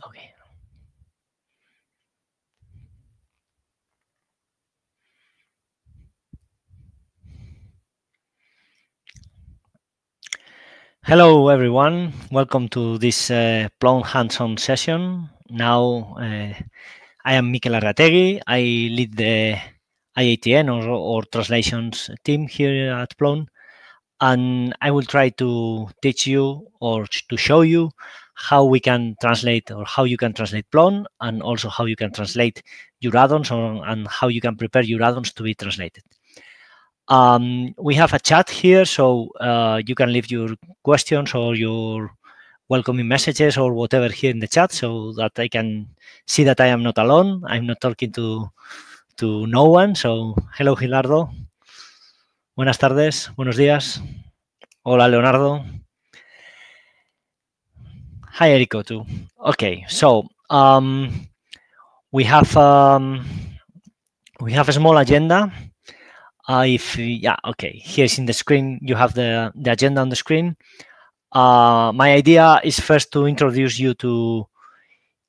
Okay. Hello, everyone. Welcome to this Plone hands-on session. Now, I am Mikel Larreategi. I lead the IATN or translations team here at Plone, and I will try to teach you or to show you how we can translate or how you can translate Plone, and also how you can translate your add-ons and how you can prepare your add-ons to be translated. We have a chat here, so you can leave your questions or your welcoming messages or whatever here in the chat, so that I can see that I am not alone. I'm not talking to no one. So hello, Gilardo. Buenas tardes. Buenos días. Hola, Leonardo. Hi, Erico too. Okay, so we have a small agenda. Okay, here's in the screen. You have the agenda on the screen. My idea is first to introduce you to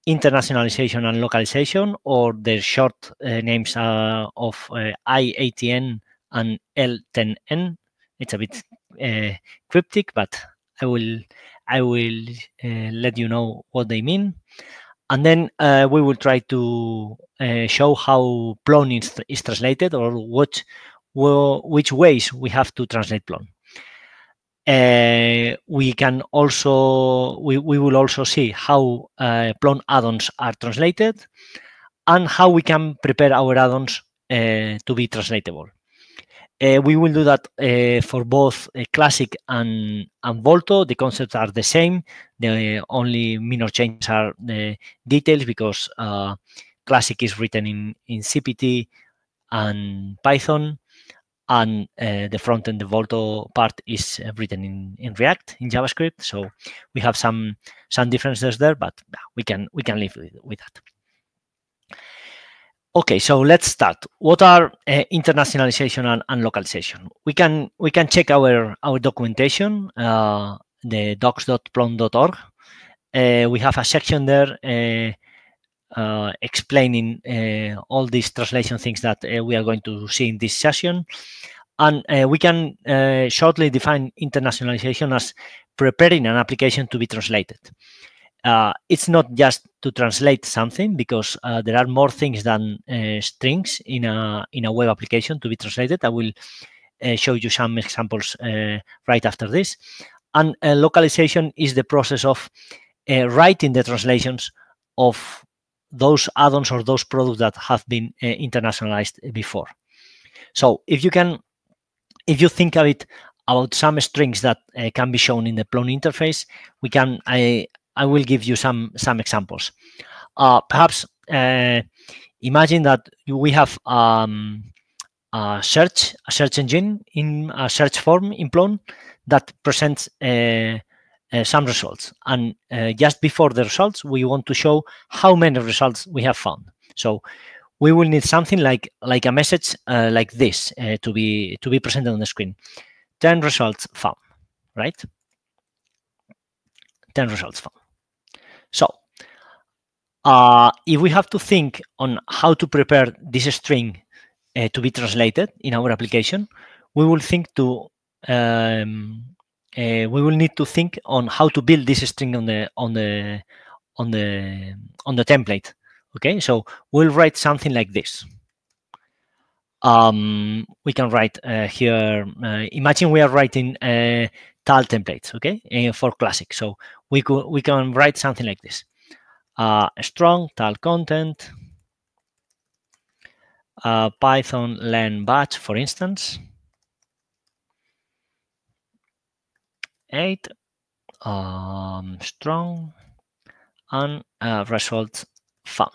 internationalization and localization, or the short names of IATN and L10N. It's a bit cryptic, but I will let you know what they mean, and then we will try to show how Plone is translated, or which ways we have to translate Plone. We will also see how Plone add-ons are translated, and how we can prepare our add-ons to be translatable. We will do that for both Classic and Volto. The concepts are the same. The only minor changes are the details, because Classic is written in CPT and Python, and the front end, the Volto part, is written in React, in JavaScript. So we have some differences there, but we can live with that. Okay, so let's start. What are internationalization and localization? We can check our documentation, the docs.plone.org. We have a section there explaining all these translation things that we are going to see in this session. And we can shortly define internationalization as preparing an application to be translated. It's not just to translate something, because there are more things than strings in a web application to be translated. I will show you some examples right after this. And localization is the process of writing the translations of those add-ons or those products that have been internationalized before. So if you think of it about some strings that can be shown in the Plone interface, I will give you some examples. Perhaps imagine that we have a search engine in a search form in Plone that presents some results, and just before the results, we want to show how many results we have found. So we will need something like a message like this to be presented on the screen. 10 results found, right? 10 results found. So if we have to think on how to prepare this string to be translated in our application, we will need to think on how to build this string on the template. Okay, so we'll write something like this. We can write here. Imagine we are writing TAL templates, okay, for Classic. So we can write something like this: strong TAL content, Python len batch, for instance, 8, strong, and results found.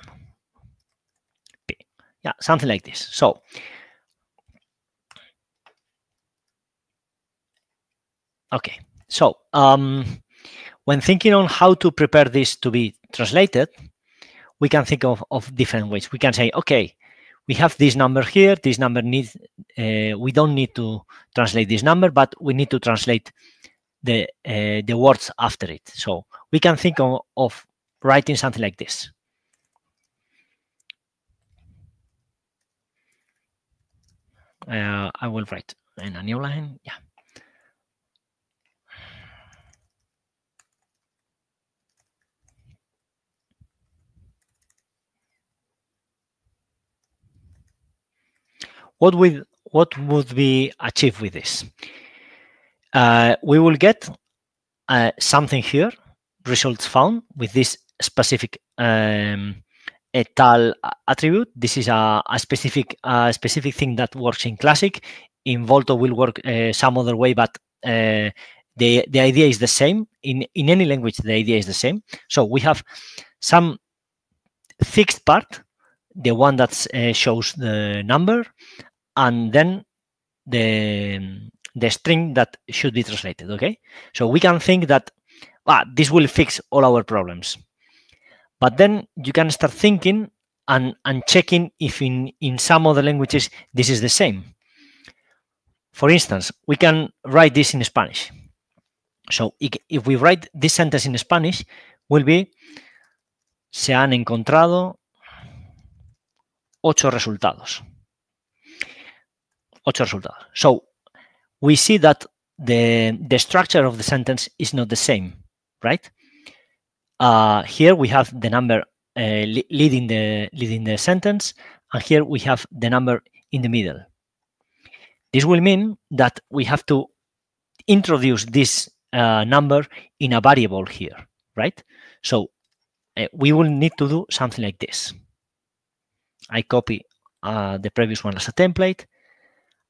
Yeah, something like this. So okay, so when thinking on how to prepare this to be translated, we can think of different ways. We can say, okay, we have this number here. This number needs, we don't need to translate this number, but we need to translate the words after it. So we can think of writing something like this. I will write in a new line. Yeah. What would be achieved with this? We will get something here, results found, with this specific etal attribute. This is a specific thing that works in Classic. In Volto will work some other way, but the idea is the same. In any language, the idea is the same. So we have some fixed part, the one that shows the number, and then the string that should be translated. Okay, so we can think that this will fix all our problems, but then you can start thinking and checking if in some other languages this is the same. For instance, we can write this in Spanish. So if we write this sentence in Spanish, will be: se han encontrado 8 resultados. 8 resultados. So we see that the structure of the sentence is not the same, right? Here we have the number leading the sentence, and here we have the number in the middle. This will mean that we have to introduce this number in a variable here, right? So we will need to do something like this. I copy the previous one as a template.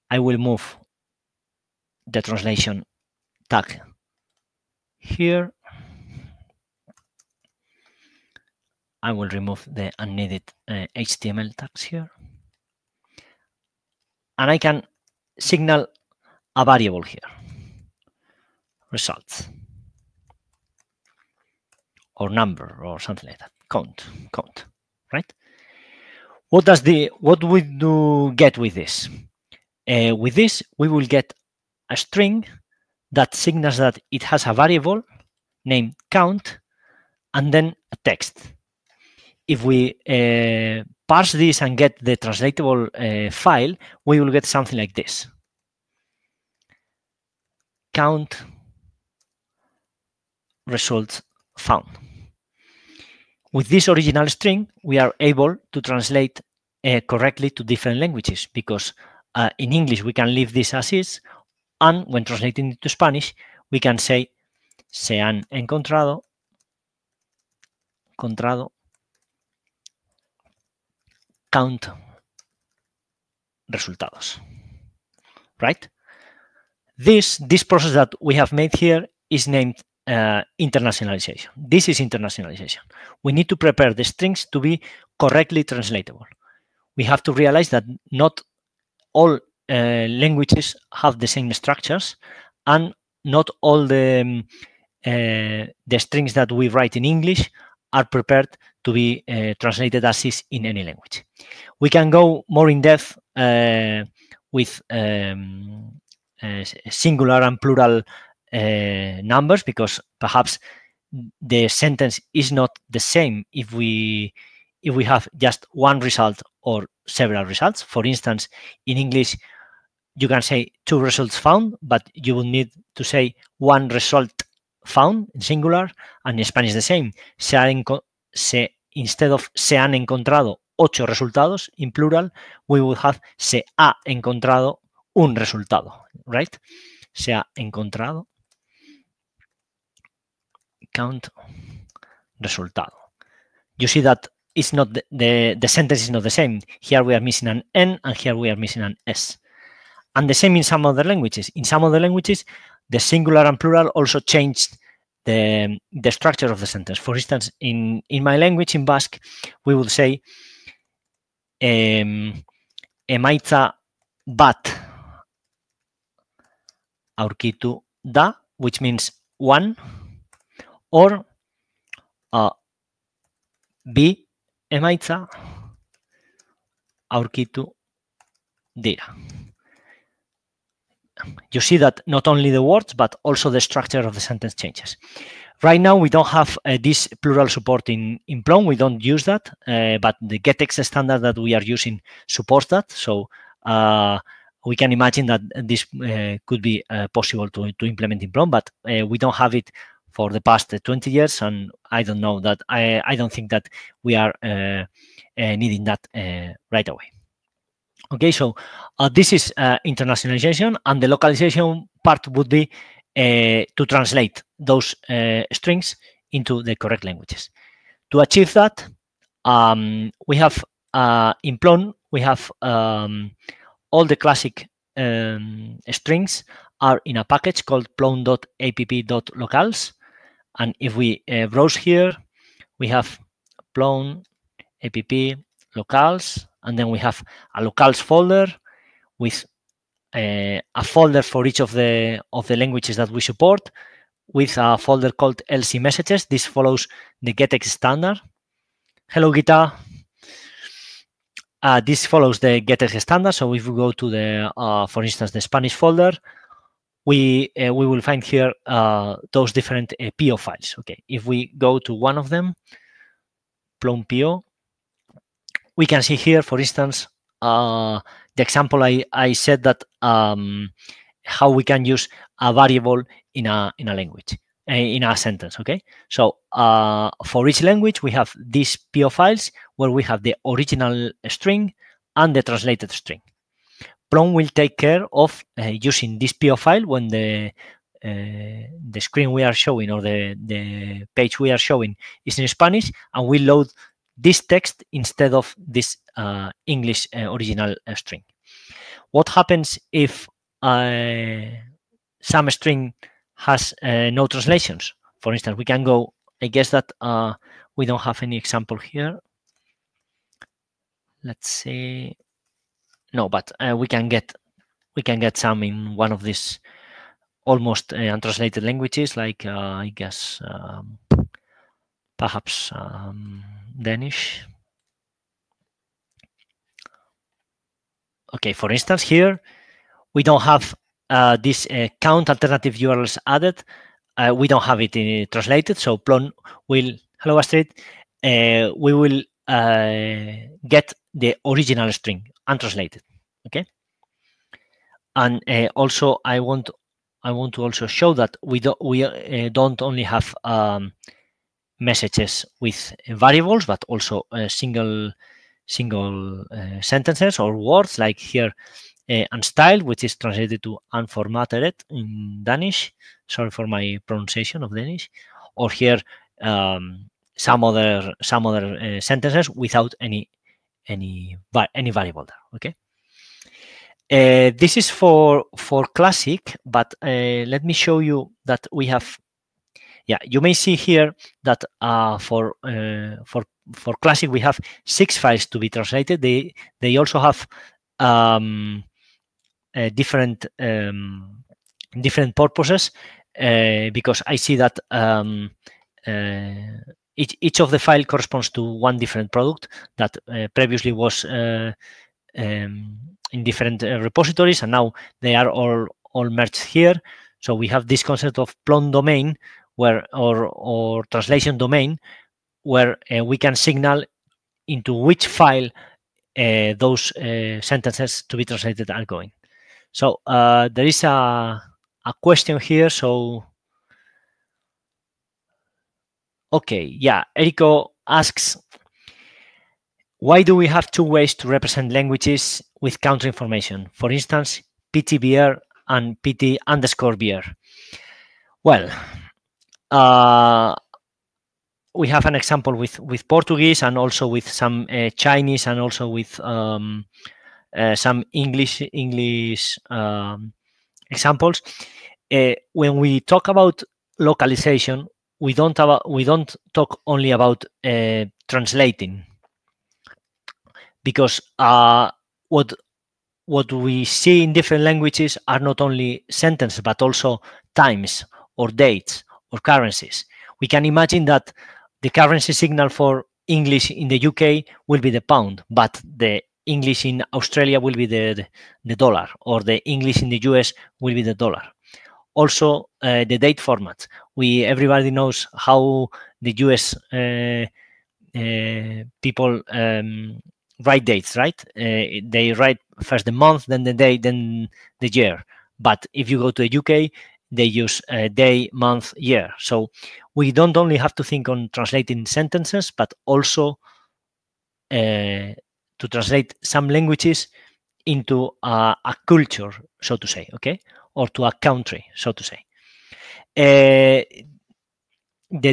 I will move the translation tag here. I will remove the unneeded HTML tags here. And I can signal a variable here, results, or number, or something like that, count, right? What we do get with this? With this, we will get a string that signals that it has a variable named count and then a text. If we parse this and get the translatable file, we will get something like this. Count results found. With this original string, we are able to translate correctly to different languages, because in English we can leave this as is, and when translating it to Spanish, we can say se han encontrado count resultados, right? This process that we have made here is named internationalization. This is internationalization. We need to prepare the strings to be correctly translatable. We have to realize that not all languages have the same structures, and not all the strings that we write in English are prepared to be translated as is in any language. We can go more in depth with singular and plural numbers, because perhaps the sentence is not the same if we have just one result or several results. For instance, in English, you can say 2 results found, but you will need to say 1 result found in singular, and in Spanish the same. Instead of se han encontrado 8 resultados in plural, we would have se ha encontrado un resultado, right? Se ha encontrado count resultado. You see that it's not the sentence is not the same. Here we are missing an N, and here we are missing an S. And the same in some other languages. In some other languages, the singular and plural also changed the structure of the sentence. For instance, in my language, in Basque, we would say emaitza bat aurkitu da, which means 1, or bi emaitza aurkitu dira. You see that not only the words, but also the structure of the sentence changes. Right now, we don't have this plural support in Plone. We don't use that, but the gettext standard that we are using supports that. So we can imagine that this could be possible to implement in Plone, but we don't have it for the past 20 years, and I don't know that. I don't think that we are needing that right away. Okay, so this is internationalization, and the localization part would be to translate those strings into the correct languages. To achieve that, we have in Plone, we have all the classic strings are in a package called plone.app.locals. And if we browse here, we have Plone app locals, and then we have a locals folder with a folder for each of the languages that we support, with a folder called LC messages. This follows the gettext standard. Hello, Gita. This follows the gettext standard. So if we go to the, for instance, the Spanish folder, we will find here those different PO files. Okay, if we go to one of them, Plone PO, we can see here, for instance, the example I said that how we can use a variable in a language, in a sentence. Okay, so for each language we have these PO files where we have the original string and the translated string. Plone will take care of using this PO file when the screen we are showing, or the page we are showing, is in Spanish, and we load this text instead of this English original string. What happens if some string has no translations? For instance, we can go, I guess that we don't have any example here. Let's see. No, but we can get some in one of these almost untranslated languages, like I guess perhaps Danish. Okay, for instance, here we don't have this count alternative URLs added. We don't have it translated, so Plone will, hello Astrid, we will get the original string untranslated. Okay, and also I want to also show that we don't only have messages with variables, but also single sentences or words, like here unstyled, which is translated to unformatted in Danish. Sorry for my pronunciation of Danish. Or here some other sentences without any variable there. Okay. This is for classic, but let me show you that we have. Yeah, you may see here that for classic we have 6 files to be translated. They also have different purposes, because I see that each of the file corresponds to one different product that previously was in different repositories, and now they are all merged here. So we have this concept of Plone domain, where or translation domain, where we can signal into which file those sentences to be translated are going. So there is a question here. So okay, yeah, Erico asks, why do we have 2 ways to represent languages with counter information? For instance, PTBR and PT_BR. Well, we have an example with Portuguese, and also with some Chinese, and also with some English examples. When we talk about localization, we don't talk only about translating, because what we see in different languages are not only sentences, but also times or dates or currencies. We can imagine that the currency signal for English in the UK will be the pound, but the English in Australia will be the dollar, or the English in the US will be the dollar. also the date format. Everybody knows how the US people write dates, right? They write first the month, then the day, then the year. But if you go to the UK, they use day, month, year. So we don't only have to think on translating sentences, but also to translate some languages into a culture, so to say, okay, or to a country, so to say. The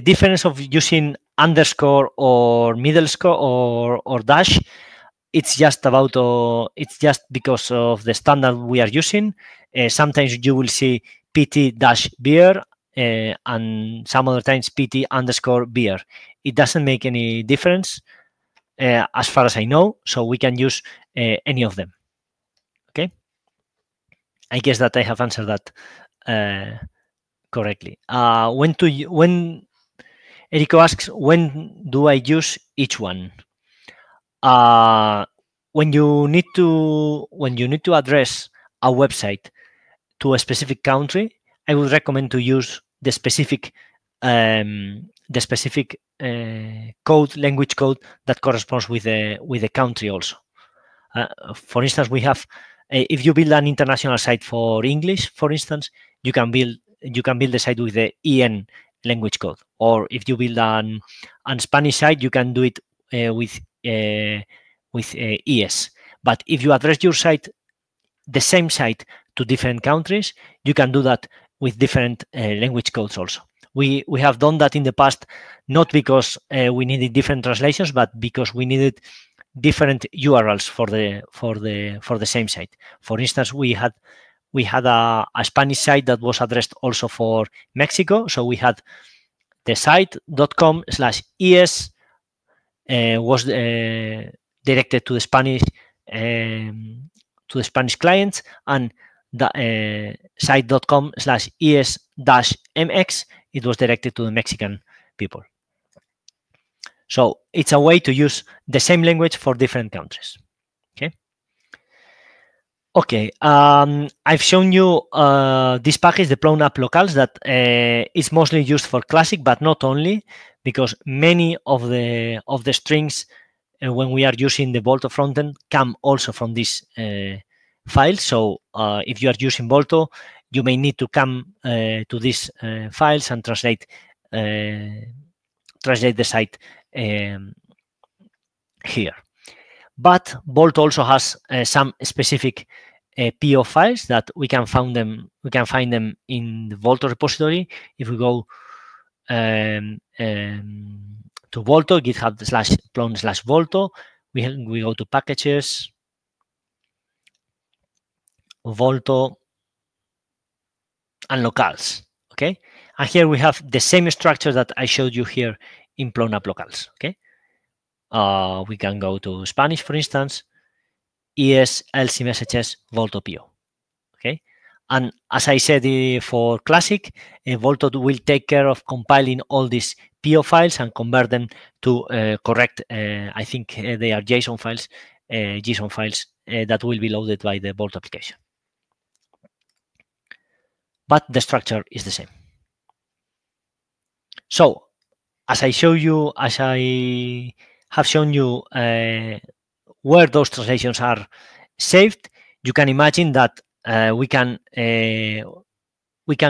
difference of using underscore or middle score or dash, it's just about it's just because of the standard we are using. Sometimes you will see pt dash beer and some other times pt underscore beer. It doesn't make any difference as far as I know, so we can use any of them. Okay, I guess that I have answered that correctly. When Erico asks, when do I use each one? When you need to address a website to a specific country, I would recommend to use the specific code, language code that corresponds with the country also. For instance, we have if you build an international site for English, for instance, you can build the site with the EN language code, or if you build an Spanish site, you can do it with ES. But if you address your site, the same site, to different countries, you can do that with different language codes also. We have done that in the past, not because we needed different translations, but because we needed different URLs for the same site. For instance, we had a Spanish site that was addressed also for Mexico, so we had the site.com/es was directed to the Spanish clients, and the site.com/es-mx, it was directed to the Mexican people. So it's a way to use the same language for different countries. Okay, I've shown you this package, the Plone app locals, that is mostly used for Classic, but not only, because many of the strings when we are using the Volto frontend come also from this file. So if you are using Volto, you may need to come to these files and translate the site here. But Volto also has some specific PO files that we can find them in the Volto repository. If we go to Volto, GitHub/Plone/Volto, we go to packages, Volto, and locals. Okay, and here we have the same structure that I showed you here in Plone app locals. Okay, we can go to Spanish, for instance, ES, LC messages, Volto PO. Okay, and as I said for Classic, Volto will take care of compiling all these PO files and convert them to correct, I think they are JSON files that will be loaded by the Volto application. But the structure is the same. So, as I have shown you where those translations are saved, you can imagine that we can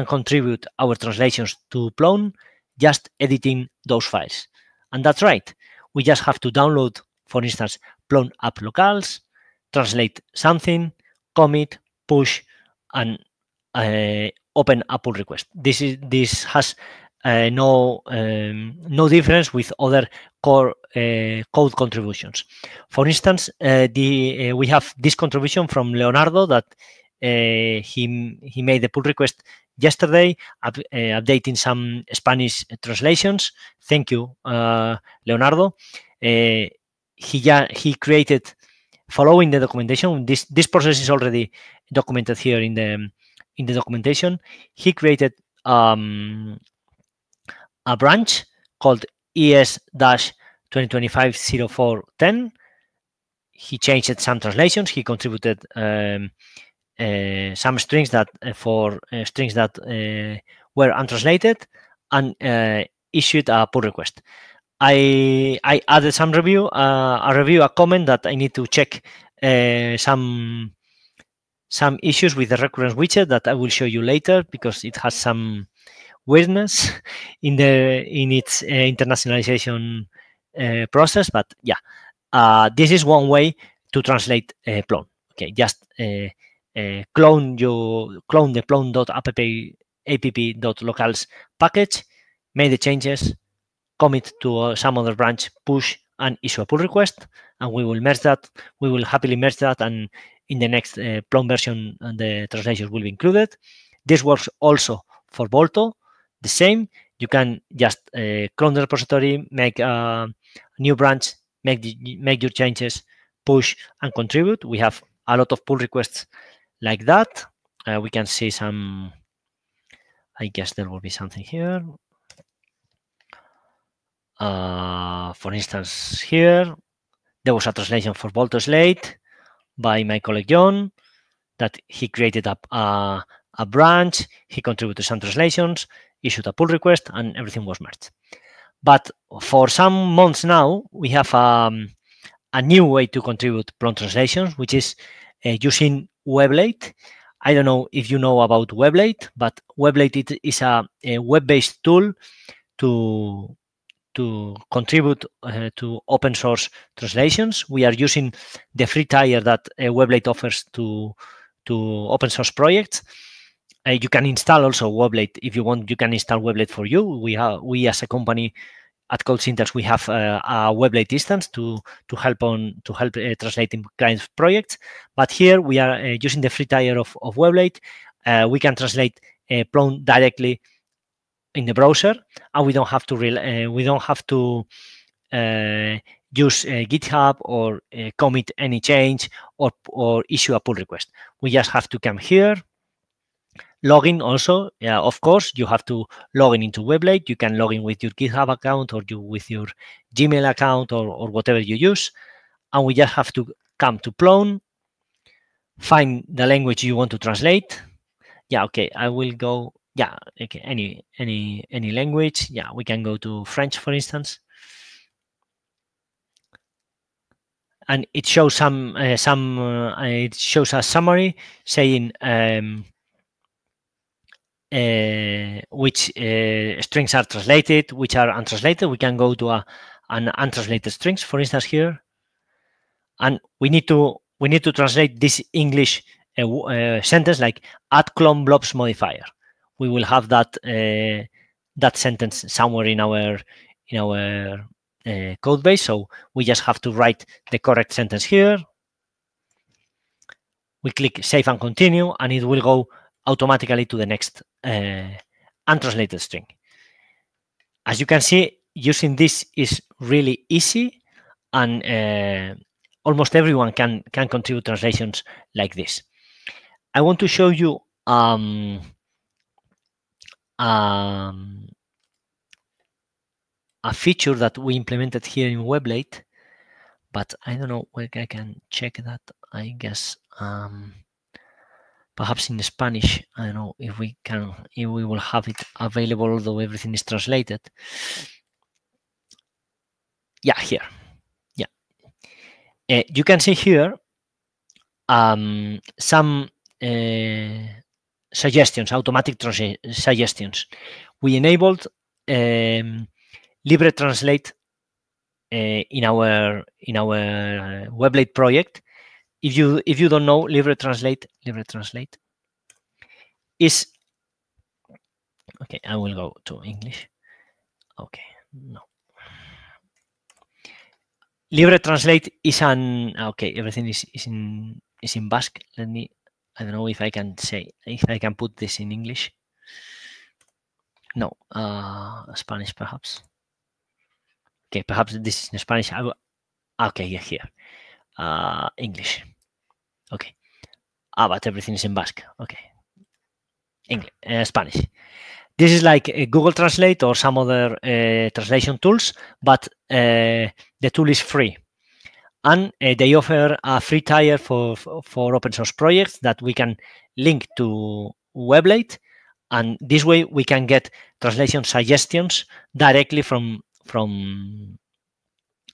contribute our translations to Plone just editing those files. And that's right. We just have to download, for instance, Plone app locals, translate something, commit, push, and open a pull request. This has no difference with other core code contributions. For instance, we have this contribution from Leonardo that he made the pull request yesterday, updating some Spanish translations. Thank you, Leonardo. He created, following the documentation. This process is already documented here in the documentation. He created a branch called ES-2025-0410. He changed some translations. He contributed some strings that for strings that were untranslated, and issued a pull request. I added some review, a comment that I need to check some issues with the recurrence widget that I will show you later, because it has some weirdness in its internationalization process. But yeah, this is one way to translate Plone. Okay, just clone the plone.app.locals package, make the changes, commit to some other branch, push, and issue a pull request, and we will merge that. We will happily merge that, and in the next Plone version, the translations will be included. This works also for Volto. The same. You can just clone the repository, make a new branch, make your changes, push, and contribute. We have a lot of pull requests like that. We can see some. I guess there will be something here. For instance, here there was a translation for Volto Slate by my colleague John, that he created a branch, he contributed some translations, issued a pull request, and everything was merged. But for some months now, we have a new way to contribute Plone translations, which is using Weblate. I don't know if you know about Weblate, but Weblate is a web-based tool to contribute to open source translations. We are using the free tier that Weblate offers to open source projects. You can install also Weblate if you want. You can install Weblate for you. We as a company at Code Syntax, we have a Weblate instance to help translating client projects. But here we are using the free tier of Weblate. We can translate Plone directly in the browser, and we don't have to use GitHub or commit any change or issue a pull request. We just have to come here, log in. Also, yeah, of course, you have to log in into Weblate. You can log in with your GitHub account or with your Gmail account or whatever you use, and we just have to come to Plone, find the language you want to translate. Yeah, okay, I will go. Yeah, okay, any language. Yeah, we can go to French, for instance, and it shows it shows a summary saying which strings are translated, which are untranslated. We can go to an untranslated strings, for instance, here, and we need to translate this English sentence, like add clone blobs modifier. We will have that sentence somewhere in our code base. So we just have to write the correct sentence here. We click save and continue, and it will go automatically to the next untranslated string. As you can see, using this is really easy, and almost everyone can contribute translations like this. I want to show you a feature that we implemented here in Weblate, but I don't know where I can check that. I guess perhaps in Spanish. I don't know if we will have it available, although everything is translated. Yeah, here. Yeah, you can see here some suggestions, automatic suggestions. We enabled Libre Translate in our Weblate project. If you don't know, Libre Translate is okay. I will go to English. Okay, no. Libre Translate is okay. Everything is in Basque. Let me. I don't know if I can put this in English. No, Spanish perhaps. Okay, perhaps this is in Spanish. Okay, yeah, here. English. Okay. But everything is in Basque. Okay. English, Spanish. This is like Google Translate or some other translation tools, but the tool is free. And they offer a free tier for open source projects that we can link to Weblate, and this way we can get translation suggestions directly from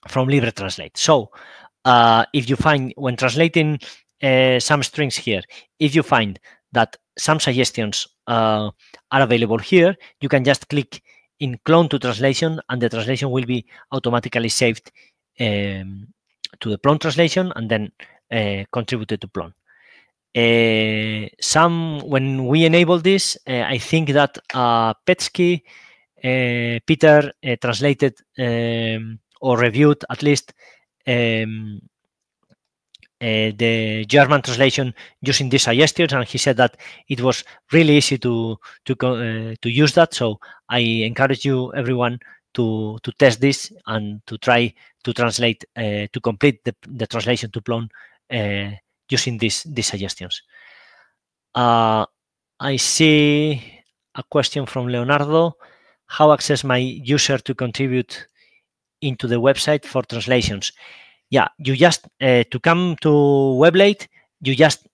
LibreTranslate. So if you find, when translating some strings here, if you find that some suggestions are available here, you can just click in clone to translation, and the translation will be automatically saved to the Plone translation and then contributed to Plone. When we enable this, I think that Petsky, Peter translated or reviewed at least the German translation using these suggestions, and he said that it was really easy to use that. So I encourage you, everyone, to test this and to try to translate to complete the translation to Plone using these suggestions. I see a question from Leonardo: how access my user to contribute into the website for translations? Yeah, you just to come to Weblate, you just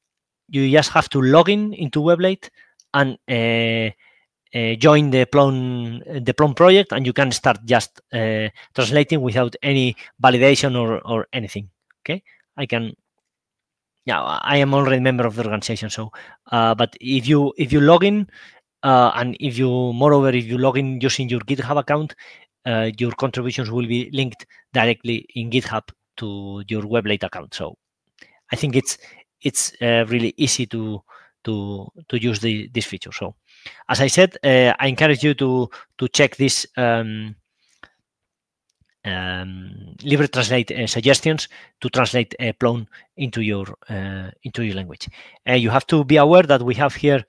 have to log into Weblate and join the Plone project, and you can start just translating without any validation or anything. Okay, I am already a member of the organization. So, but if you log in, and if you log in using your GitHub account, your contributions will be linked directly in GitHub to your Weblate account. So I think it's really easy to use this feature. So as I said, I encourage you to check this LibreTranslate suggestions to translate Plone into your language. You have to be aware that we have here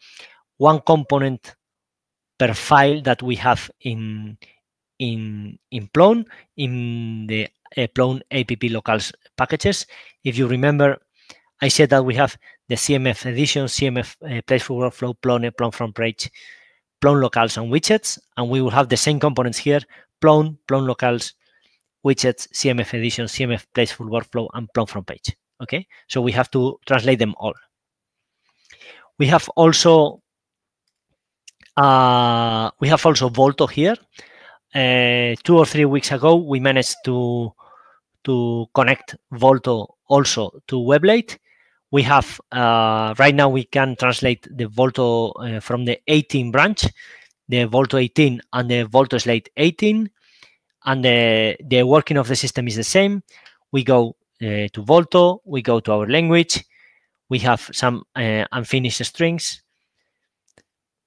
one component per file that we have in Plone, in the Plone app locals packages. If you remember, I said that we have the CMF edition, CMF Playful Workflow, Plone, Plone front page, Plone locals, and widgets, and we will have the same components here: Plone, Plone locals, widgets, CMF edition, CMF Playful Workflow, and Plone front page. Okay, so we have to translate them all. We have also Volto here. 2 or 3 weeks ago, we managed to connect Volto also to Weblate. We have right now we can translate the Volto from the 18 branch, the Volto 18 and the Volto Slate 18, and the working of the system is the same. We go to Volto, we go to our language, we have some unfinished strings.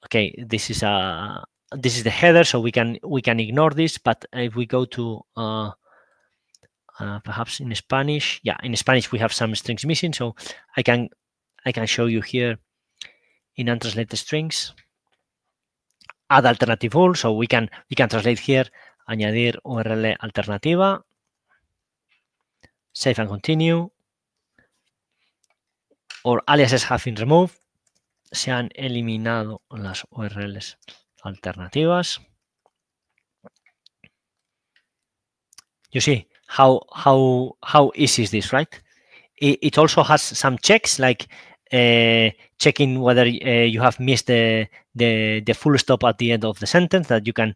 Okay, this is the header, so we can ignore this. But if we go to perhaps in Spanish, in Spanish we have some strings missing, so I can show you here in untranslated strings. Add alternative rule, so we can translate here, añadir URL alternativa, save and continue, or aliases have been removed, se han eliminado las URLs alternativas. You see how easy is this, right? It also has some checks, like checking whether you have missed the full stop at the end of the sentence, that you can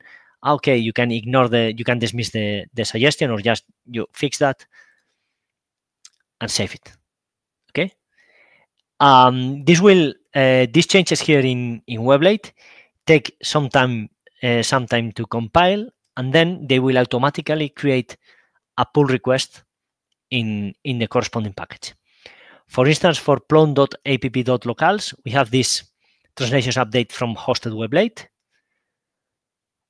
ignore you can dismiss the suggestion, or just you fix that and save it. Okay. These changes here in Weblate take some time to compile, and then they will automatically create a pull request in the corresponding package. For instance, for plone.app.locals, we have this translations update from hosted Weblate,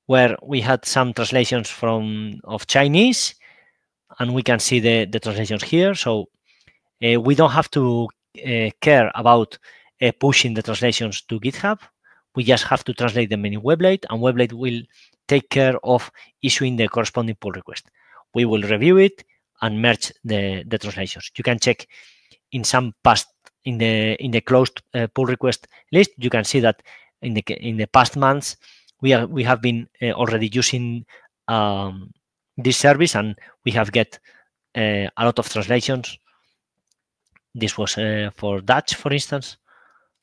where we had some translations of Chinese, and we can see the translations here. So we don't have to care about pushing the translations to GitHub. We just have to translate them in Weblate, and Weblate will take care of issuing the corresponding pull request. We will review it and merge the translations. You can check in some past in the closed pull request list. You can see that in the past months we have been already using this service, and we have get a lot of translations. This was for Dutch, for instance,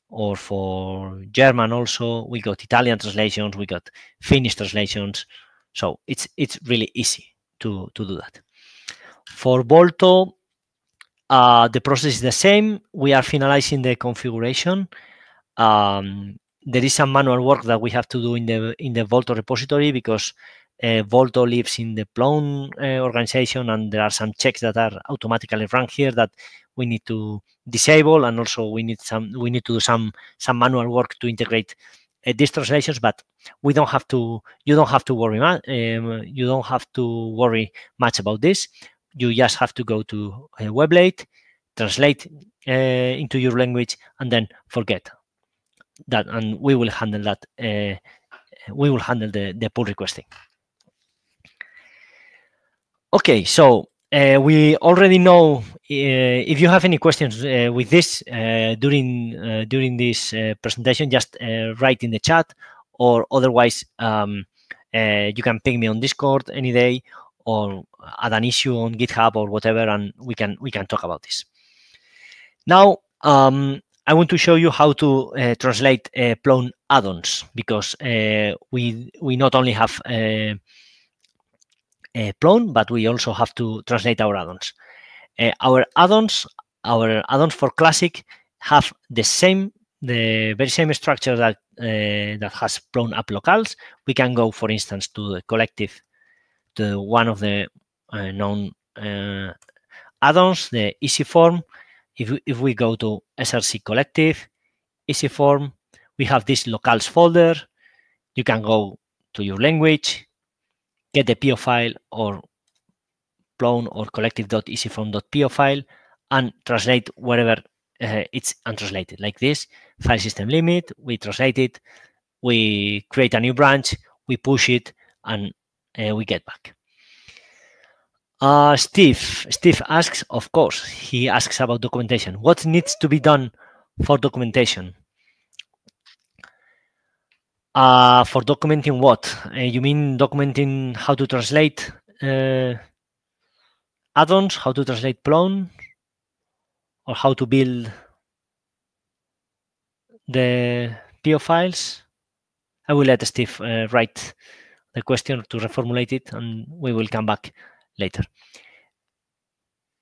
or for German also. We got Italian translations, we got Finnish translations. So it's really easy to do that. For Volto, the process is the same. We are finalizing the configuration. There is some manual work that we have to do in the Volto repository because Volto lives in the Plone organization, and there are some checks that are automatically run here that we need to disable, and also we need to do some manual work to integrate these translations. But we don't have to. You don't have to worry. You don't have to worry much about this. You just have to go to Weblate, translate into your language, and then forget that, and we will handle that. We will handle the pull requesting. Okay, so we already know. If you have any questions with this during this presentation, just write in the chat, or otherwise you can ping me on Discord any day, or add an issue on GitHub or whatever, and we can talk about this. Now, I want to show you how to translate Plone add-ons, because we not only have Plone, but we also have to translate our add-ons. Our add-ons for Classic have the very same structure that has Plone app locales. We can go, for instance, to the collective, to one of the known add-ons, the easy form. If we go to SRC collective, easy form, we have this locales folder. You can go to your language, get the PO file, or Plone or collective.easyform.po file, and translate wherever it's untranslated, like this. File system limit, we translate it, we create a new branch, we push it, and we get back. Steve asks, of course, he asks about documentation. What needs to be done for documentation? For documenting what? You mean documenting how to translate add-ons, how to translate Plone, or how to build the PO files? I will let Steve write the question to reformulate it, and we will come back later.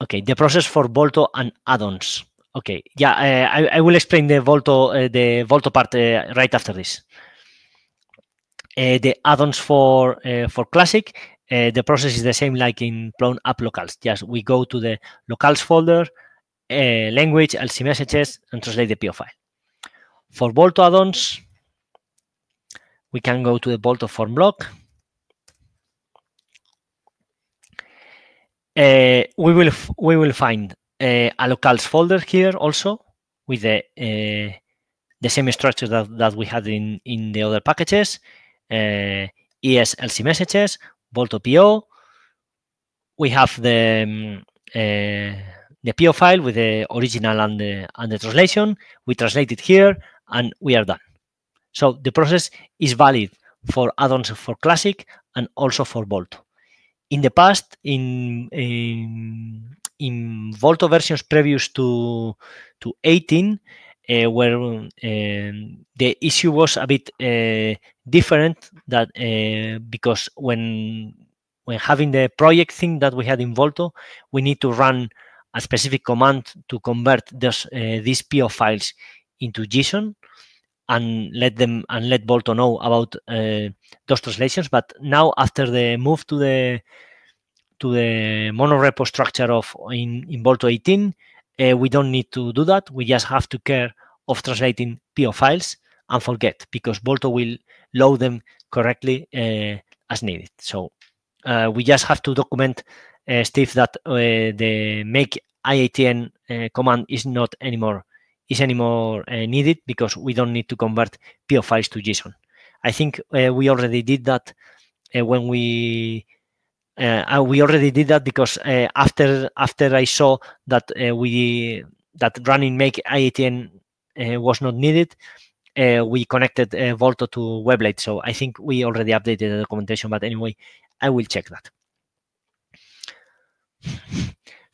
Okay, the process for Volto and add-ons. Okay, yeah, I will explain the Volto part right after this. The add-ons for Classic, the process is the same like in Plone app locales. Just we go to the locales folder, language, LC messages, and translate the PO file. For Volto add-ons, we can go to the Volto form block. We will find a locales folder here also with the same structure that we had in the other packages. ES LC messages, Volto PO. We have the PO file with the original and the translation. We translate it here, and we are done. So the process is valid for add-ons for Classic and also for Volto. In the past, in Volto versions previous to 18, where the issue was a bit different, that because when having the project thing that we had in Volto, we need to run a specific command to convert these PO files into JSON and let Volto know about those translations. But now, after the move to the monorepo structure in Volto 18, we don't need to do that. We just have to care of translating PO files and forget, because Volto will load them correctly as needed. So we just have to document, Steve, that the make IATN command is not anymore needed, because we don't need to convert PO files to JSON. I think we already did that when we already did that, because after I saw that running make IATN was not needed, we connected Volto to Weblate. So I think we already updated the documentation, but anyway, I will check that.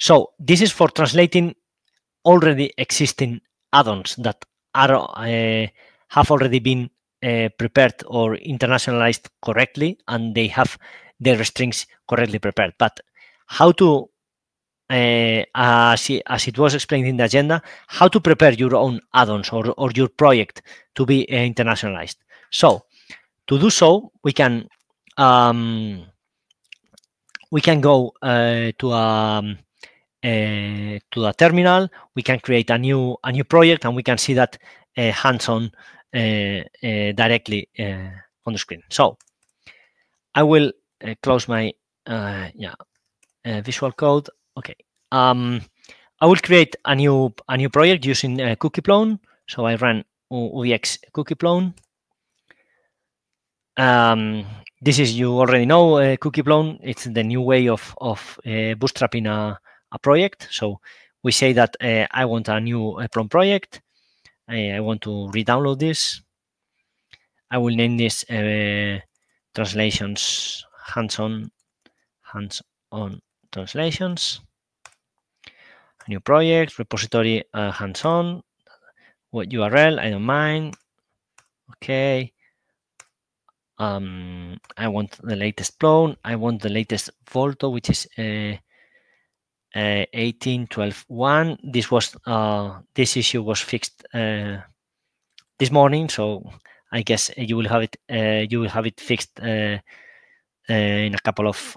So this is for translating already existing add-ons that are have already been prepared or internationalized correctly, and they have their strings correctly prepared. But how to, as it was explained in the agenda, how to prepare your own add-ons or your project to be internationalized. So to do so, we can go to a terminal. We can create a new project, and we can see that hands-on directly on the screen. So I will close my Visual Code. Okay. I will create a new project using Cookie Plone. So I run UX Cookie Plone. This is, you already know, Cookie Plone. It's the new way of bootstrapping a project. So we say that I want a new Plone project. I want to re-download this. I will name this translations hands-on translations. A new project, repository hands-on. What URL? I don't mind. Okay. I want the latest Plone. I want the latest Volto, which is 18.12.1. This was this issue was fixed this morning, so I guess you will have it fixed in a couple of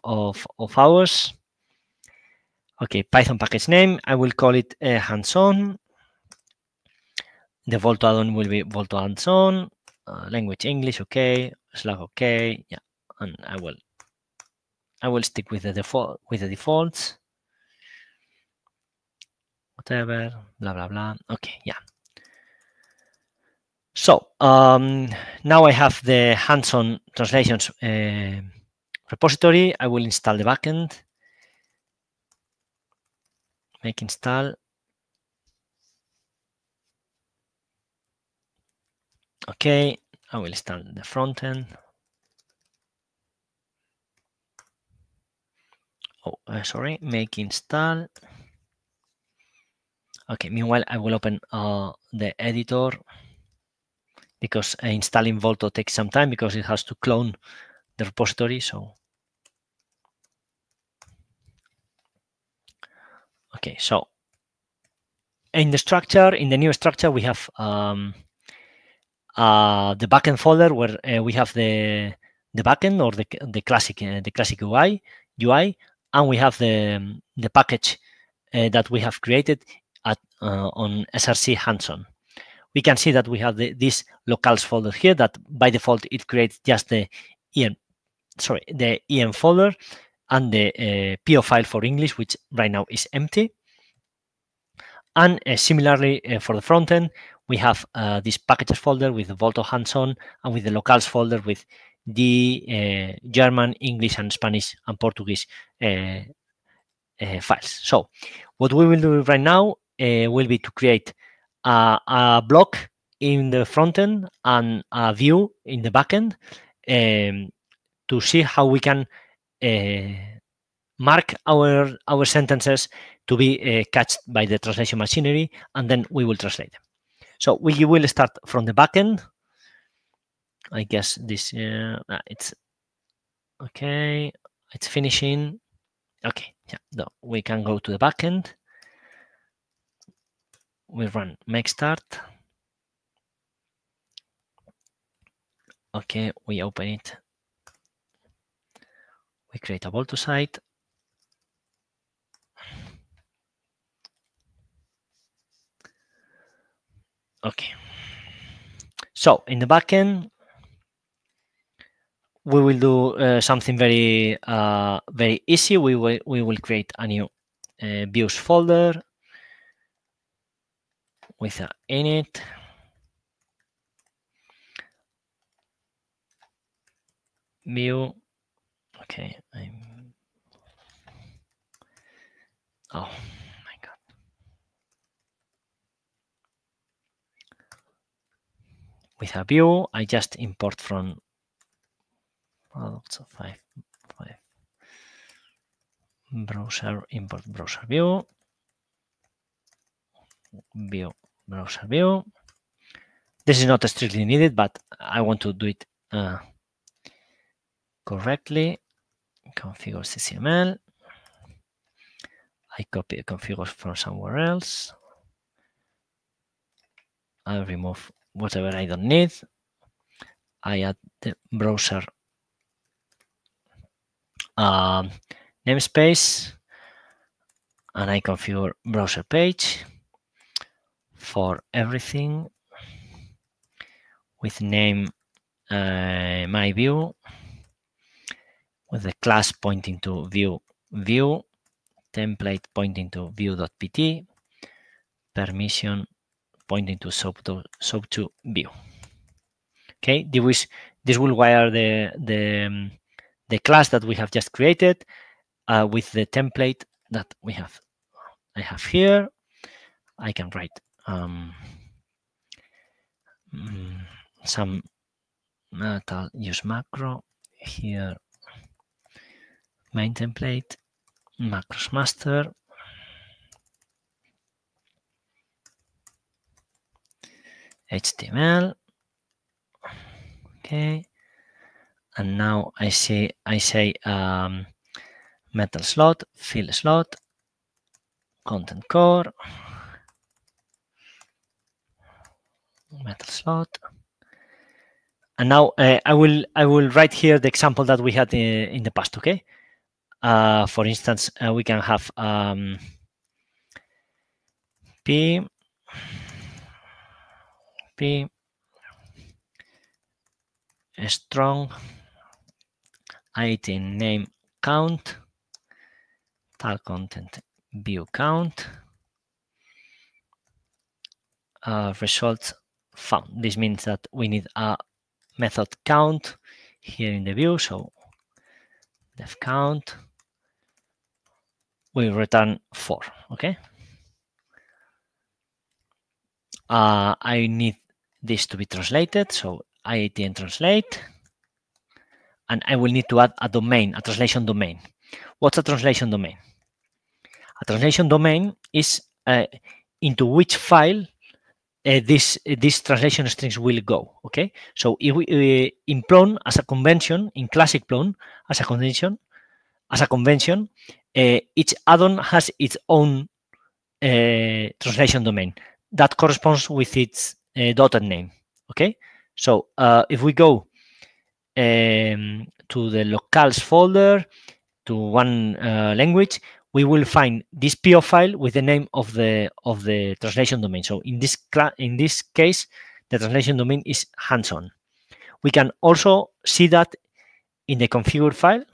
hours. Okay, Python package name. I will call it hands-on. The Volto add-on will be Volto hands-on. Language English, okay. Slack, okay. Yeah, and I will stick with the defaults. Whatever, blah blah blah. Okay, yeah. So now I have the hands-on translations repository. I will install the backend. Make install. Okay, I will install the front end. Oh, sorry, make install. Okay, meanwhile, I will open the editor, because installing Volto takes some time because it has to clone the repository. So, okay, so in the new structure, we have the backend folder where we have the backend, or the classic UI, and we have the package that we have created on SRC hands-on. We can see that we have this locales folder here that by default it creates just the EM folder and the PO file for English, which right now is empty. And similarly for the front end, we have this packages folder with the Volto hands-on, and with the locales folder with the German, English, and Spanish and Portuguese files. So what we will do right now will be to create a block in the front end and a view in the back end to see how we can mark our sentences to be catched by the translation machinery, and then we will translate them. So we will start from the backend. I guess this it's okay. It's finishing. Okay, yeah. No, we can go to the backend. We run make start. Okay, we open it. We create a Volto site. Okay. So in the backend, we will do something very easy. We will create a new views folder with a init. View. Okay. Oh my god. With a view, I just import from products of 5. browser, import browser view, view, browser view. This is not strictly needed, but I want to do it correctly. Configure CCML. I copy the configure from somewhere else. I remove whatever I don't need. I add the browser namespace, and I configure browser page for everything with name my view, with the class pointing to view, template pointing to view.pt, permission pointing to sub2 view. Okay, this will wire the class that we have just created with the template that we have. I have here. I can write some use macro here. Main template, macros master. HTML. Okay, and now I say metal slot, fill slot, content core, metal slot, and now I will write here the example that we had in the past. Okay, for instance, we can have p strong item name count tag content view count results found. This means that we need a method count here in the view. So def count will return 4. Okay. I need this to be translated. So IATN translate, and I will need to add a domain, a translation domain. What's a translation domain? A translation domain is into which file this translation strings will go. Okay, so if we, in Plone, as a convention, in classic Plone, as a convention, each add-on has its own translation domain that corresponds with its dotted name. Okay, so if we go to the locales folder, to one language, we will find this PO file with the name of the translation domain. So in this case, the translation domain is hands-on. We can also see that in the configure file,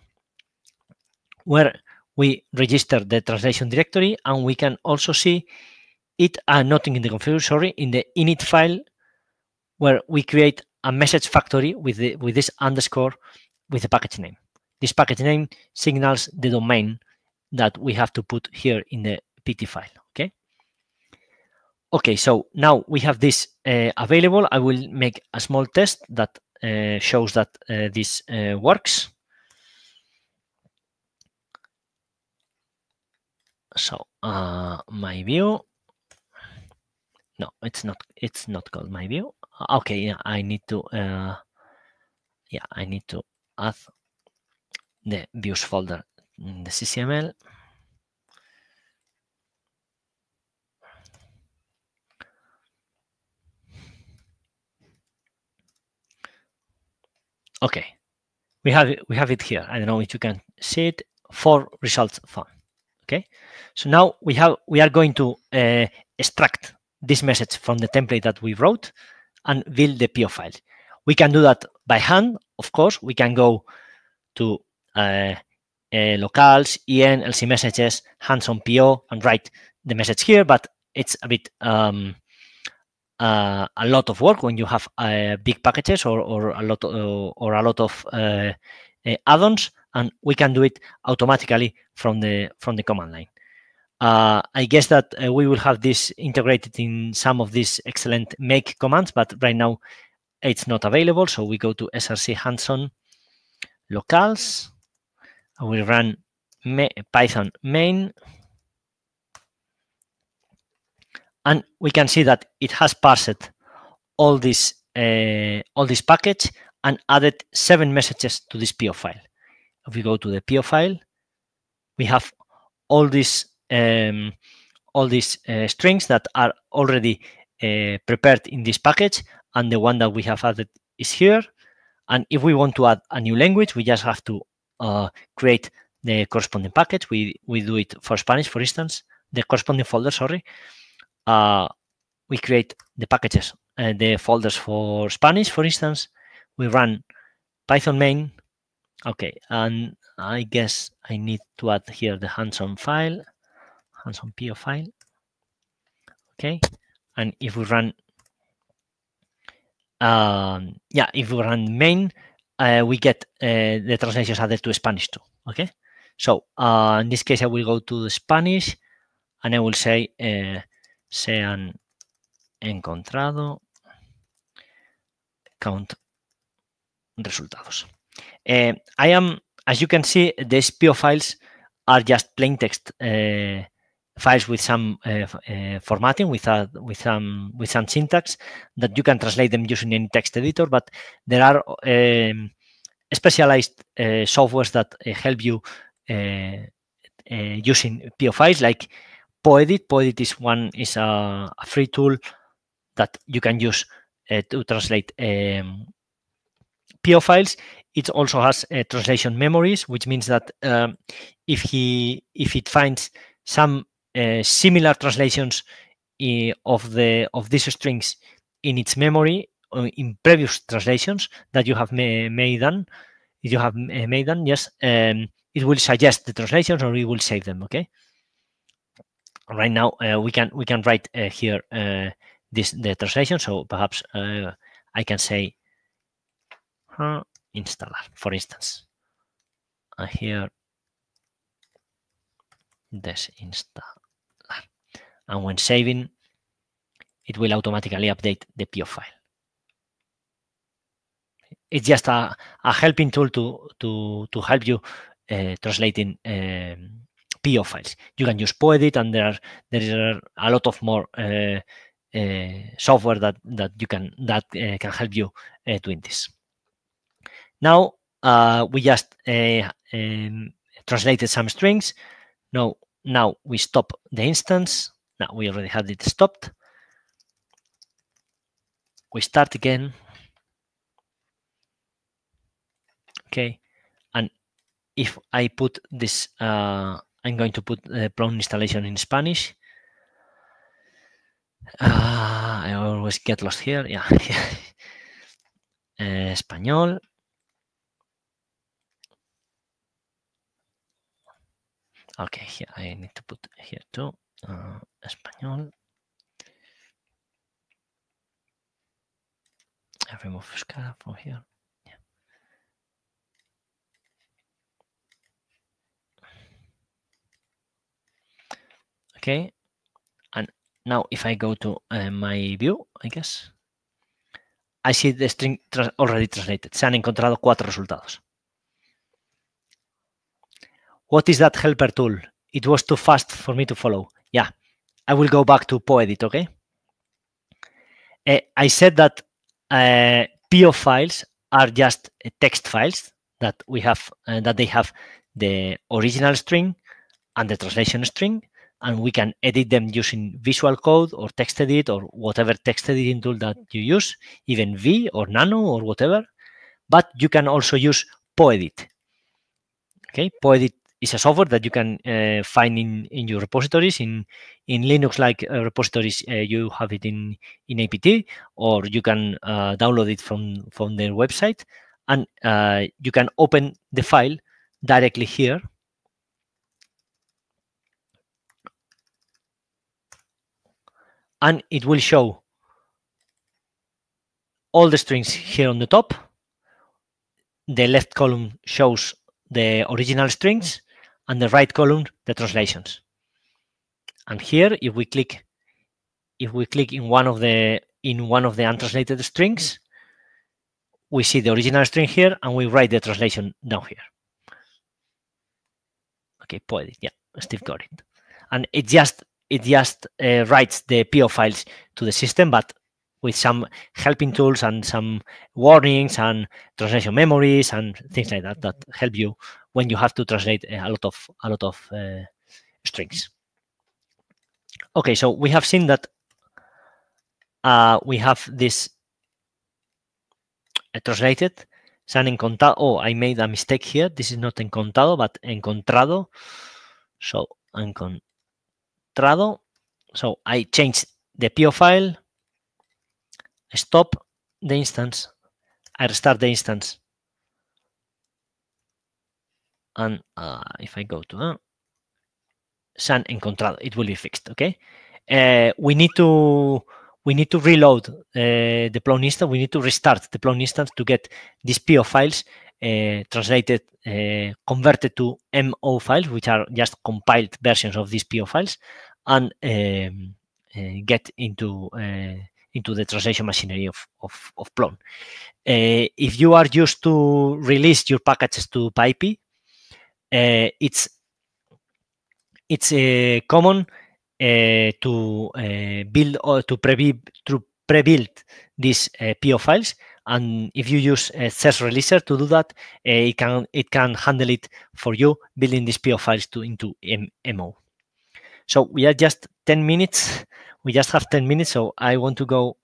where we register the translation directory, and we can also see it not in the configure, sorry, in the init file, where we create a message factory with this underscore with the package name. This package name signals the domain that we have to put here in the PT file. Okay. Okay, so now we have this available. I will make a small test that shows that this works. So my view. No, it's not called my view. Okay, yeah, I need to add the views folder in the CCML. Okay, we have it here. I don't know if you can see it. 4 results found. Okay, so now we are going to extract this message from the template that we wrote and build the PO file. We can do that by hand, of course. We can go to locales, en, LC messages, hands-on PO, and write the message here, but it's a bit a lot of work when you have big packages or a lot of add-ons, and we can do it automatically from the command line. I guess that we will have this integrated in some of these excellent make commands, but right now it's not available. So we go to src hands-on locales. I will run Python main, and we can see that it has parsed all this package and added 7 messages to this PO file. If we go to the PO file, we have all these strings that are already prepared in this package, and the one that we have added is here. And if we want to add a new language, we just have to create the corresponding package. We do it for Spanish, for instance, the corresponding folder, sorry. We create the packages, the folders for Spanish, for instance. We run Python main. Okay, and I guess I need to add here the hands-on file, hands-on PO file. Okay, and if we run, if we run main, we get the translations added to Spanish too. Okay, so in this case, I will go to the Spanish, and I will say se han encontrado count resultados. As you can see, these PO files are just plain text files with some formatting, with some syntax that you can translate them using any text editor. But there are specialized softwares that help you using PO files, like Poedit. Poedit is a free tool that you can use to translate PO files. It also has translation memories, which means that if it finds some similar translations of these strings in its memory in previous translations that you have made, yes, it will suggest the translations, or it will save them. Okay. Right now we can write here the translation. So perhaps I can say installer, for instance. Here desinstaller, and when saving, it will automatically update the PO file. It's just a helping tool to help you translating PO files. You can use Poedit, and there are a lot of more software that can help you doing this. Now we just translated some strings. Now we stop the instance. Now we already had it stopped. We start again. Okay, and if I put this, I'm going to put the Plone installation in Spanish. I always get lost here. Yeah, Español. Okay, here I need to put here too. Español. I remove Euskara from here. Yeah. Okay, and now if I go to my view, I guess I see the string already translated. Se han encontrado 4 resultados. What is that helper tool? It was too fast for me to follow. Yeah, I will go back to Poedit. Okay. I said that PO files are just text files that we have, that they have the original string and the translation string, and we can edit them using Visual Code or TextEdit or whatever text editing tool that you use, even V or Nano or whatever. But you can also use Poedit. Okay, Poedit is a software that you can find in your repositories. In Linux-like repositories, you have it in apt, or you can download it from their website, and you can open the file directly here. And it will show all the strings here on the top. The left column shows the original strings, and the right column the translations. And here, if we click in one of the untranslated strings, we see the original string here, and we write the translation down here. Okay, poedit. Yeah, Steve got it. And it just writes the PO files to the system, but with some helping tools and some warnings and translation memories and things like that that help you when you have to translate a lot of strings. Okay, so we have seen that we have this translated. San encontrado. Oh, I made a mistake here. This is not encontrado, but encontrado. So encontrado. So I changed the PO file. Stop the instance. I restart the instance. And if I go to San encontrado, it will be fixed. Okay. We need to reload the Plone instance. We need to restart the Plone instance to get these PO files translated, converted to MO files, which are just compiled versions of these PO files, and get into the translation machinery of Plone. If you are used to release your packages to PyP, it's common to build or to pre-build these PO files, and if you use Thirst Releaser to do that, it can handle it for you, building these PO files into MO. So we are just 10 minutes. We just have 10 minutes, so I want to go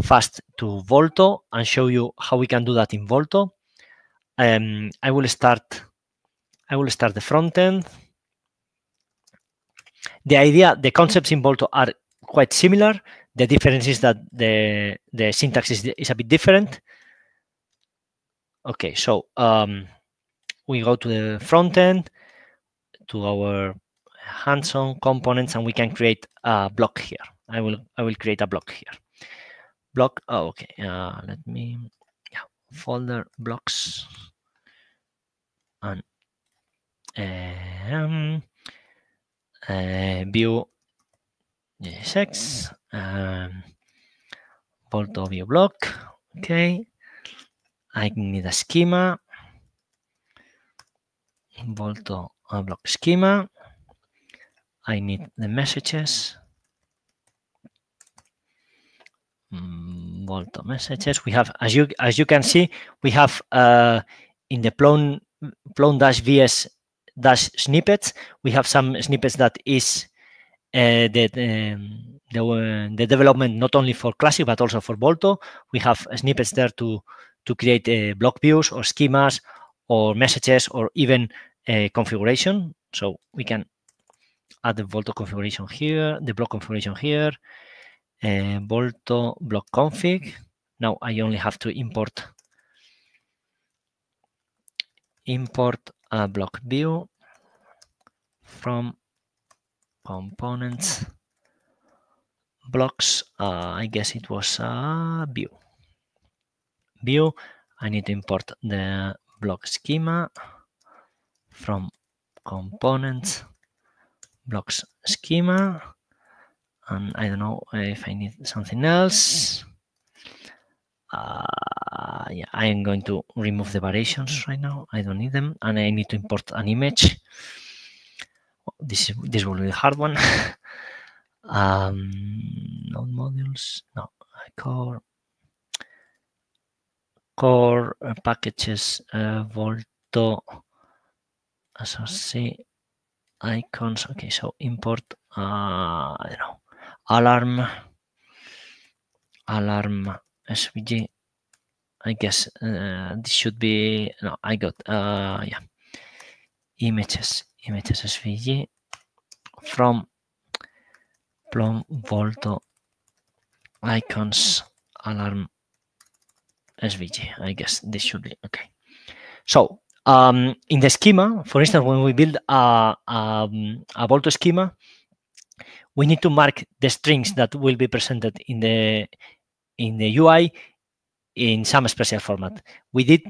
fast to Volto and show you how we can do that in Volto. I will start the front end. The concepts in Volto are quite similar. The difference is that the syntax is a bit different. Okay, so we go to the front end, to our hands-on components, and we can create a block here. I will create a block here. Block. Oh, okay. Let me folder blocks and view JSX. Volto view block. Okay. I need a schema. Volto block schema. I need the messages. Volto messages. We have, as you can see, we have in the Plone-VS snippets. We have some snippets that is the development not only for Classic but also for Volto. We have snippets there to create block views or schemas or messages or even configuration. So we can add the Volto configuration here, the block configuration here, Volto block config. Now I only have to import a block view from components blocks. I guess it was a view. I need to import the block schema from components blocks schema, and I don't know if I need something else. Yeah, I am going to remove the variations right now. I don't need them, and I need to import an image. This will be a hard one. Node modules, no, core packages, Volto, SRC, icons. Okay, so import, I don't know, alarm SVG. I guess this should be, no, I got, yeah, images SVG from Plone Volto icons alarm SVG. I guess this should be okay. So in the schema, for instance, when we build a Volto schema, we need to mark the strings that will be presented in the UI in some special format. We did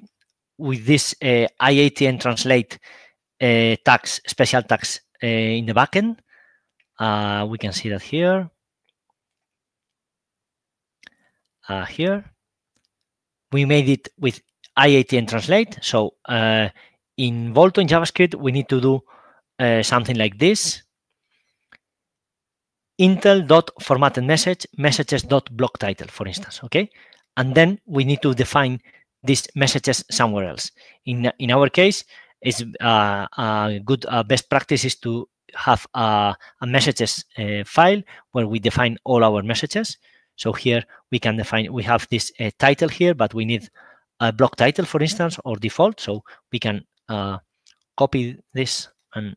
with this IATN translate tags, special tags in the backend. We can see that here. Here we made it with IATN translate. So in Volto in JavaScript, we need to do something like this: intel.formatted message, messages.block title, for instance, okay? And then we need to define these messages somewhere else. In our case, it's a good best practice is to have a messages file where we define all our messages. So here we can define, we have this title here, but we need a block title, for instance, or default. So we can copy this and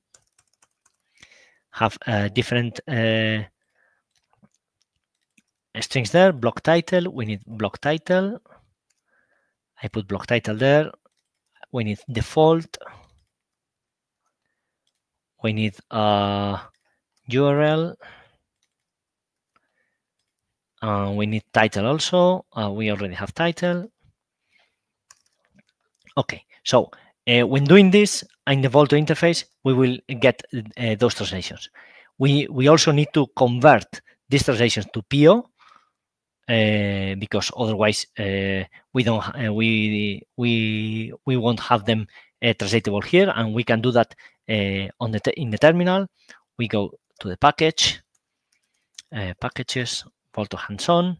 have different strings there. Block title, we need block title. I put block title there. We need default. We need URL. We need title also. We already have title. Okay, so when doing this in the Volto interface, we will get those translations. We also need to convert these translations to PO because otherwise we don't we won't have them translatable here, and we can do that in the terminal. We go to the package, packages, Volto hands-on,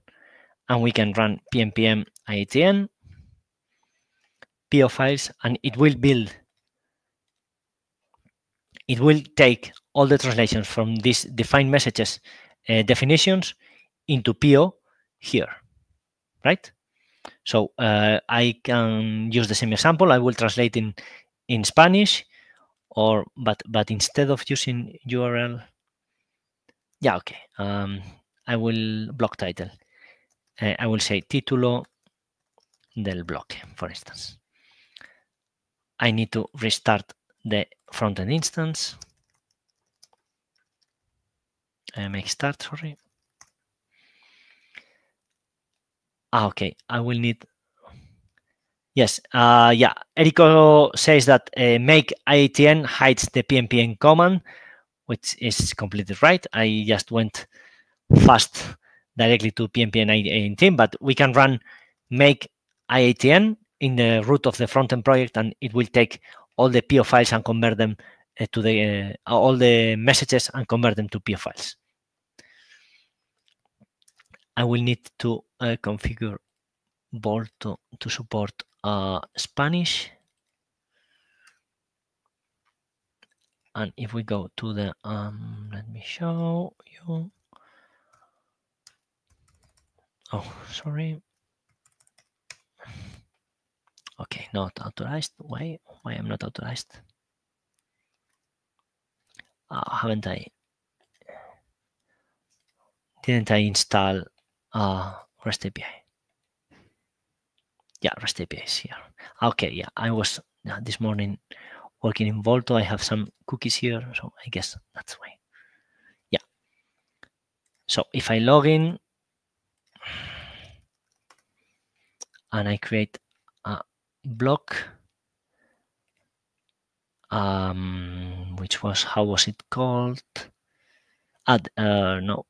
and we can run pnpm IATN PO files, and it will build. It will take all the translations from these defined messages definitions into PO here, right? So I can use the same example. I will translate in Spanish, or but instead of using URL, yeah, okay. I will block title. I will say título del bloque, for instance. I need to restart the frontend instance. Make start, sorry. Okay, I will need. Yes, yeah. Erico says that make IATN hides the pnpm command, which is completely right. I just went fast directly to pnpm IATN, but we can run make IATN in the root of the frontend project, and it will take all the PO files and convert them to the all the messages and convert them to PO files. I will need to configure Volto to support Spanish. And if we go to the, let me show you. Oh, sorry. Okay, not authorized. Why I'm not authorized? Haven't I? Didn't I install REST API? Yeah, REST API is here. Okay, yeah, I was this morning working in Volto. I have some cookies here, so I guess that's why. Yeah. So if I log in and I create a block, which was, how was it called? No,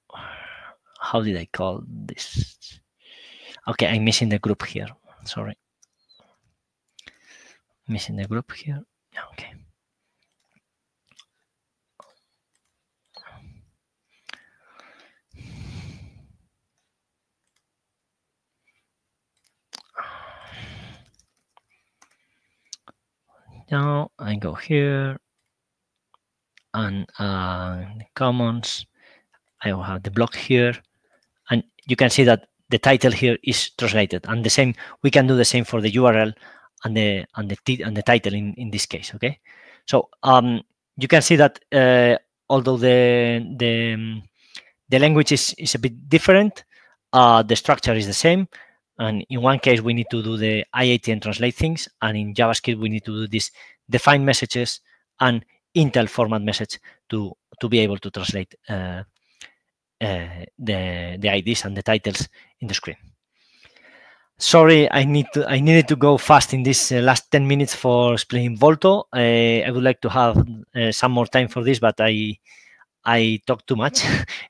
how did I call this? Okay, I'm missing the group here. Sorry, missing the group here. Yeah, okay. Now I go here and the commons. I will have the block here, and you can see that the title here is translated. And the same, we can do the same for the URL and the title in this case. Okay, so you can see that although the language is a bit different, the structure is the same. And in one case, we need to do the IATN translate things, and in JavaScript, we need to do this define messages and intel format message to be able to translate the IDs and the titles in the screen. Sorry, I needed to go fast in this last 10 minutes for explaining Volto. I would like to have some more time for this, but I talked too much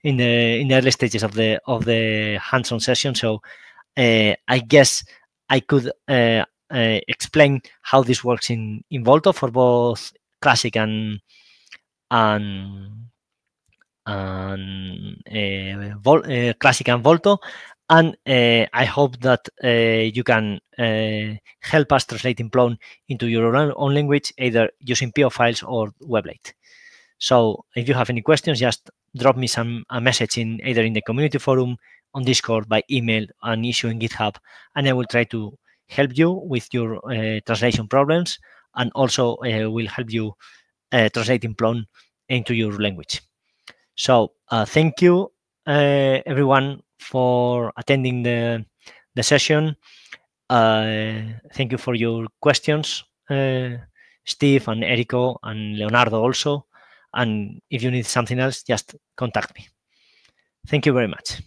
in the early stages of the hands-on session. So I guess I could explain how this works in Volto for both classic and and Classic and Volto. And I hope that you can help us translating Plone into your own language, either using PO files or Weblate. So if you have any questions, just drop me a message either in the community forum, on Discord, by email, an issue in GitHub, and I will try to help you with your translation problems, and also will help you translating Plone into your language. So thank you everyone for attending the session. Thank you for your questions, Steve and Erico and Leonardo also. And if you need something else, just contact me. Thank you very much.